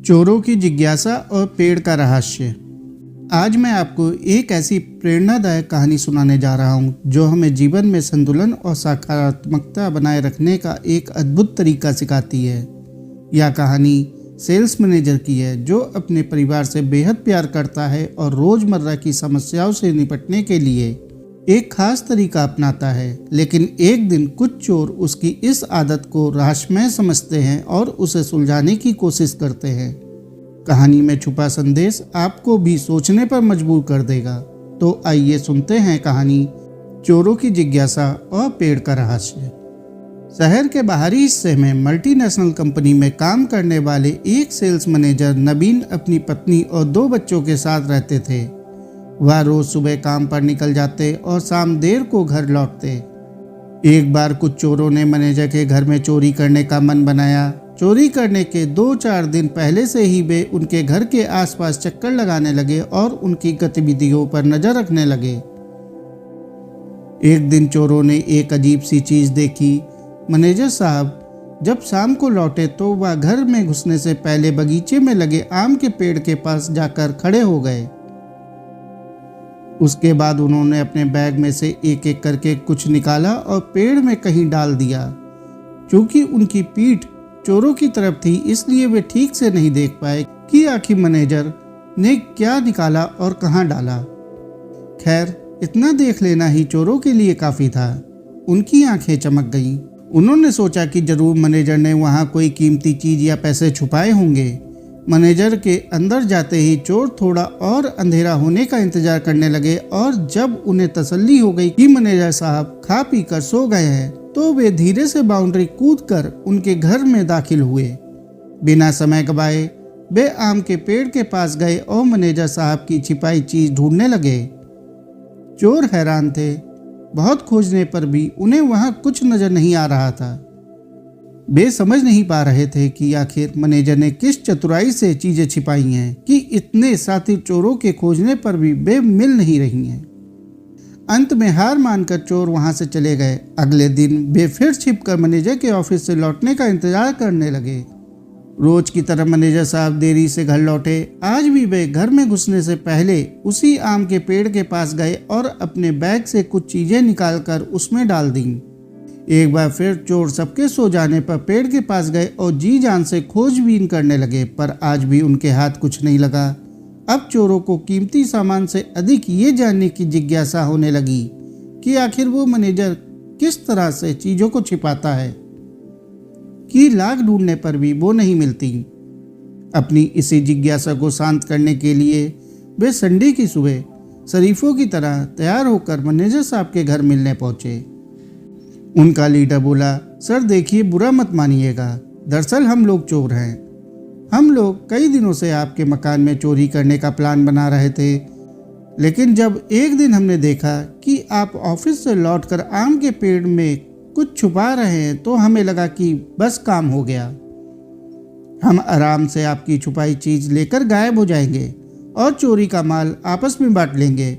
चोरों की जिज्ञासा और पेड़ का रहस्य। आज मैं आपको एक ऐसी प्रेरणादायक कहानी सुनाने जा रहा हूँ जो हमें जीवन में संतुलन और सकारात्मकता बनाए रखने का एक अद्भुत तरीका सिखाती है। यह कहानी सेल्स मैनेजर की है जो अपने परिवार से बेहद प्यार करता है और रोज़मर्रा की समस्याओं से निपटने के लिए एक खास तरीका अपनाता है। लेकिन एक दिन कुछ चोर उसकी इस आदत को रहस्यमय समझते हैं और उसे सुलझाने की कोशिश करते हैं। कहानी में छुपा संदेश आपको भी सोचने पर मजबूर कर देगा। तो आइए सुनते हैं कहानी चोरों की जिज्ञासा और पेड़ का रहस्य। शहर के बाहरी हिस्से में मल्टीनेशनल कंपनी में काम करने वाले एक सेल्स मैनेजर नवीन अपनी पत्नी और 2 बच्चों के साथ रहते थे। वह रोज सुबह काम पर निकल जाते और शाम देर को घर लौटते। एक बार कुछ चोरों ने मैनेजर के घर में चोरी करने का मन बनाया। चोरी करने के 2-4 दिन पहले से ही वे उनके घर के आसपास चक्कर लगाने लगे और उनकी गतिविधियों पर नजर रखने लगे। एक दिन चोरों ने एक अजीब सी चीज देखी। मैनेजर साहब जब शाम को लौटे तो वह घर में घुसने से पहले बगीचे में लगे आम के पेड़ के पास जाकर खड़े हो गए। उसके बाद उन्होंने अपने बैग में से एक एक करके कुछ निकाला और पेड़ में कहीं डाल दिया। क्योंकि उनकी पीठ चोरों की तरफ थी इसलिए वे ठीक से नहीं देख पाए कि आखिर मैनेजर ने क्या निकाला और कहां डाला। खैर इतना देख लेना ही चोरों के लिए काफी था। उनकी आंखें चमक गईं। उन्होंने सोचा कि जरूर मैनेजर ने वहां कोई कीमती चीज या पैसे छुपाए होंगे। मैनेजर के अंदर जाते ही चोर थोड़ा और अंधेरा होने का इंतजार करने लगे और जब उन्हें तसल्ली हो गई कि मैनेजर साहब खा पी कर सो गए हैं तो वे धीरे से बाउंड्री कूदकर उनके घर में दाखिल हुए। बिना समय गवाए वे आम के पेड़ के पास गए और मैनेजर साहब की छिपाई चीज ढूंढने लगे। चोर हैरान थे। बहुत खोजने पर भी उन्हें वहां कुछ नजर नहीं आ रहा था। वे समझ नहीं पा रहे थे कि आखिर मैनेजर ने किस चतुराई से चीजें छिपाई हैं कि इतने साथी चोरों के खोजने पर भी वे मिल नहीं रही हैं। अंत में हार मानकर चोर वहां से चले गए। अगले दिन वे फिर छिपकर मैनेजर के ऑफिस से लौटने का इंतजार करने लगे। रोज की तरह मैनेजर साहब देरी से घर लौटे। आज भी वे घर में घुसने से पहले उसी आम के पेड़ के पास गए और अपने बैग से कुछ चीजें निकालकर उसमें डाल दी। एक बार फिर चोर सबके सो जाने पर पेड़ के पास गए और जी जान से खोजबीन करने लगे, पर आज भी उनके हाथ कुछ नहीं लगा। अब चोरों को कीमती सामान से अधिक ये जानने की जिज्ञासा होने लगी कि आखिर वो मैनेजर किस तरह से चीजों को छिपाता है कि लाख ढूंढने पर भी वो नहीं मिलती। अपनी इसी जिज्ञासा को शांत करने के लिए वे संडे की सुबह शरीफों की तरह तैयार होकर मैनेजर साहब के घर मिलने पहुंचे। उनका लीडर बोला, सर देखिए बुरा मत मानिएगा, दरअसल हम लोग चोर हैं। हम लोग कई दिनों से आपके मकान में चोरी करने का प्लान बना रहे थे, लेकिन जब एक दिन हमने देखा कि आप ऑफिस से लौटकर आम के पेड़ में कुछ छुपा रहे हैं तो हमें लगा कि बस काम हो गया। हम आराम से आपकी छुपाई चीज लेकर गायब हो जाएंगे और चोरी का माल आपस में बांट लेंगे।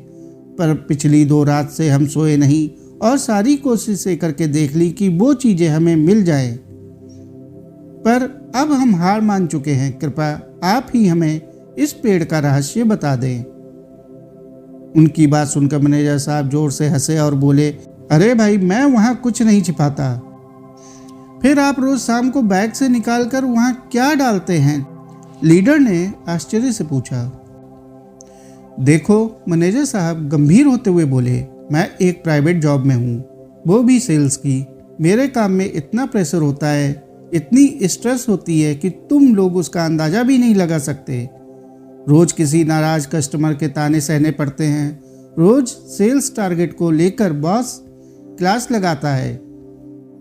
पर पिछली 2 रात से हम सोए नहीं और सारी कोशिशें करके देख ली कि वो चीजें हमें मिल जाए, पर अब हम हार मान चुके हैं। कृपया आप ही हमें इस पेड़ का रहस्य बता दें। उनकी बात सुनकर मैनेजर साहब जोर से हंसे और बोले, अरे भाई मैं वहां कुछ नहीं छिपाता। फिर आप रोज शाम को बैग से निकालकर वहां क्या डालते हैं? लीडर ने आश्चर्य से पूछा। देखो मैनेजर साहब गंभीर होते हुए बोले, मैं एक प्राइवेट जॉब में हूँ, वो भी सेल्स की। मेरे काम में इतना प्रेशर होता है, इतनी स्ट्रेस होती है कि तुम लोग उसका अंदाज़ा भी नहीं लगा सकते। रोज़ किसी नाराज़ कस्टमर के ताने सहने पड़ते हैं। रोज़ सेल्स टारगेट को लेकर बॉस क्लास लगाता है।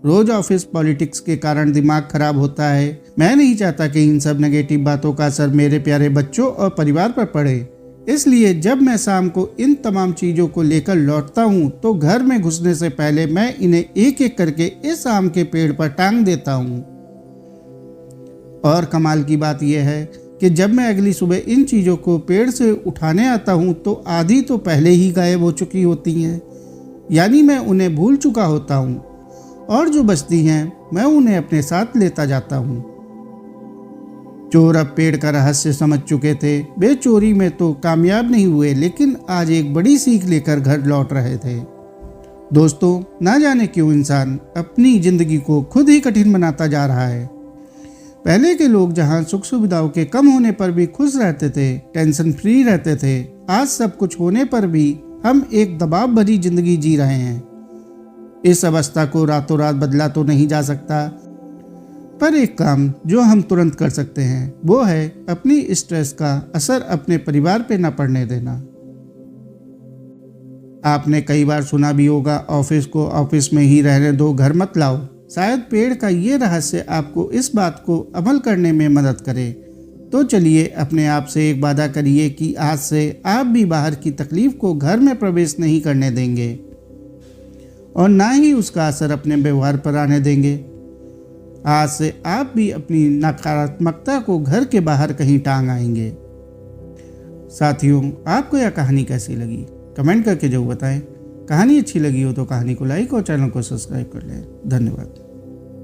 रोज़ ऑफिस पॉलिटिक्स के कारण दिमाग खराब होता है। मैं नहीं चाहता कि इन सब नेगेटिव बातों का असर मेरे प्यारे बच्चों और परिवार पर पड़े। इसलिए जब मैं शाम को इन तमाम चीज़ों को लेकर लौटता हूँ तो घर में घुसने से पहले मैं इन्हें एक एक करके इस आम के पेड़ पर टांग देता हूँ। और कमाल की बात यह है कि जब मैं अगली सुबह इन चीज़ों को पेड़ से उठाने आता हूँ तो आधी तो पहले ही गायब हो चुकी होती हैं, यानी मैं उन्हें भूल चुका होता हूँ, और जो बचती हैं मैं उन्हें अपने साथ लेता जाता हूँ। चोर अब पेड़ का रहस्य समझ चुके थे। वे चोरी में तो कामयाब नहीं हुए, लेकिन आज एक बड़ी सीख लेकर घर लौट रहे थे। दोस्तों, ना जाने क्यों इंसान अपनी जिंदगी को खुद ही कठिन बनाता जा रहा है। पहले के लोग जहां सुख सुविधाओं के कम होने पर भी खुश रहते थे, टेंशन फ्री रहते थे, आज सब कुछ होने पर भी हम एक दबाव भरी जिंदगी जी रहे हैं। इस अवस्था को रातों रात बदला तो नहीं जा सकता, पर एक काम जो हम तुरंत कर सकते हैं वो है अपनी स्ट्रेस का असर अपने परिवार पे न पड़ने देना। आपने कई बार सुना भी होगा, ऑफिस को ऑफिस में ही रहने दो, घर मत लाओ। शायद पेड़ का ये रहस्य आपको इस बात को अमल करने में मदद करे। तो चलिए अपने आप से एक वादा करिए कि आज से आप भी बाहर की तकलीफ को घर में प्रवेश नहीं करने देंगे और ना ही उसका असर अपने व्यवहार पर आने देंगे। आज से आप भी अपनी नकारात्मकता को घर के बाहर कहीं टांग आएंगे। साथियों, आपको यह कहानी कैसी लगी कमेंट करके जरूर बताएं। कहानी अच्छी लगी हो तो कहानी को लाइक और चैनल को सब्सक्राइब कर लें। धन्यवाद।